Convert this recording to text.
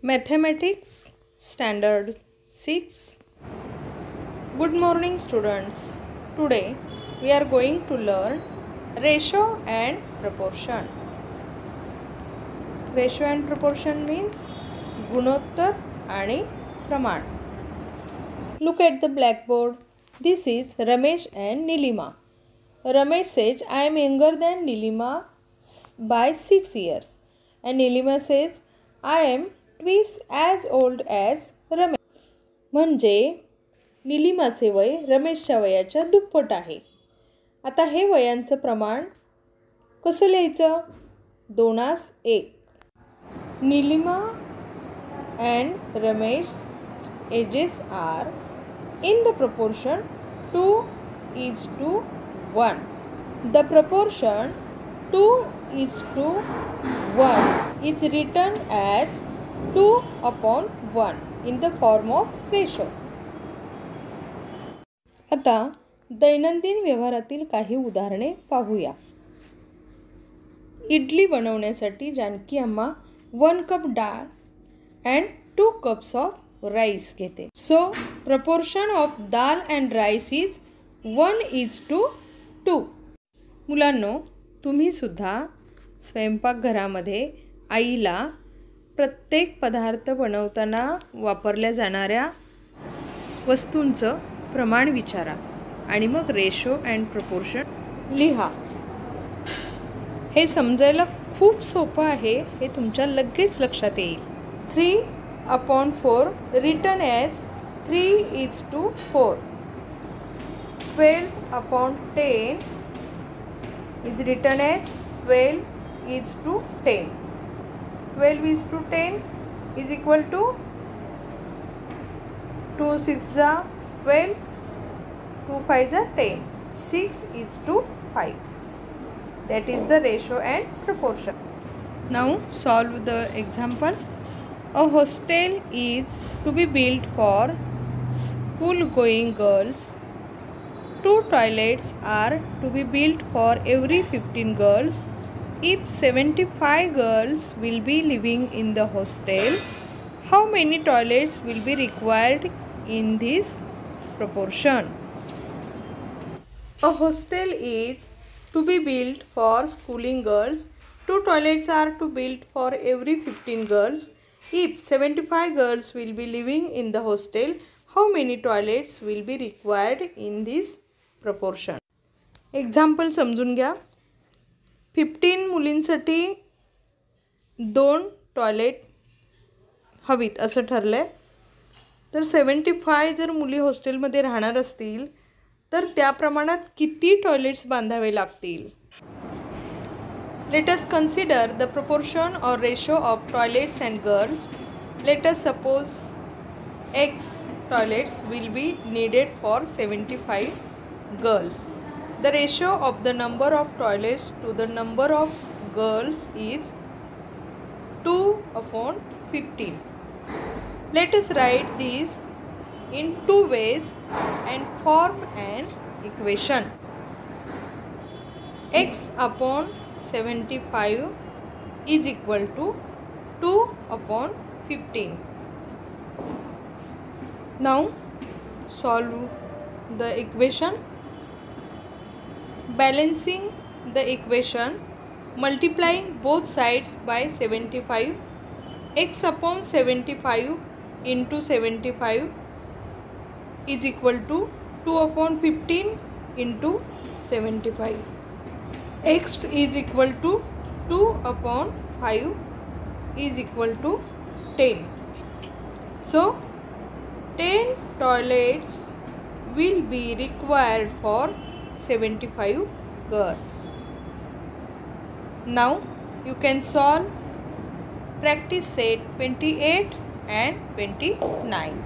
Mathematics Standard 6. Good morning students. Today we are going to learn ratio and proportion. Ratio and proportion means गुणोत्तर आणि प्रमाण. Look at the blackboard. This is Ramesh and Nilima. Ramesh says, I am younger than Nilima by 6 years. And Nilima says, I am twice as old as Ramesh. म्हणजे निलिमाचे वय रमेशच्या वयाच्या दुप्पट आहे. आता हे वयांचं प्रमाण कसं लिहायचं? 2:1. Nilima and Ramesh ages are in the proportion 2:1. The proportion 2:1 is written as 2/1 in the form of ratio. आता दैनंदिन व्यवहारातील काही उदाहरणे पाहूया. इडली बनवण्यासाठी जानकी अम्मा 1 कप डाळ and 2 cups of rice घेते. So proportion of dal and rice is 1:2. मुलांनो, तुम्ही सुद्धा स्वयंपाकघरामध्ये आईला प्रत्येक पदार्थ बनवताना वापरल्या जाणाऱ्या वस्तूंचं प्रमाण विचारा आणि मग रेशो अँड प्रपोर्शन लिहा. हे समजायला खूप सोपं आहे. हे तुमच्या लगेच लक्षात येईल. 3/4 written as 3:4. 12/10 is written as 12:10. 12:10 is equal to 2 6 12, 2 5 10, 6:5. That is the ratio and proportion. Now solve the example. A hostel is to be built for school-going girls. 2 toilets are to be built for every 15 girls. If 75 girls will be living in the hostel, how many toilets will be required in this proportion? A hostel is to be built for schooling girls. 2 toilets are to be built for every 15 girls. If 75 girls will be living in the hostel, how many toilets will be required in this proportion? Example समजून घ्या. 15 मुलींसाठी 2 toilet हवीत असं ठरलं आहे. तर 75 जर मुली हॉस्टेलमध्ये राहणार असतील तर त्या प्रमाणात किती टॉयलेट्स बांधावे लागतील? Let us consider the proportion or ratio of toilets and girls. Let us suppose X toilets will be needed for 75 girls. The ratio of the number of toilets to the number of girls is 2/15. Let us write this in 2 ways and form an equation. X/75 is equal to 2/15. Now solve the equation. Balancing the equation, multiplying both sides by 75. X/75 into 75 is equal to 2/15 into 75. X is equal to 2/5 is equal to 10. So 10 toilets will be required for 75 girls. Now you can solve practice set 28 and 29.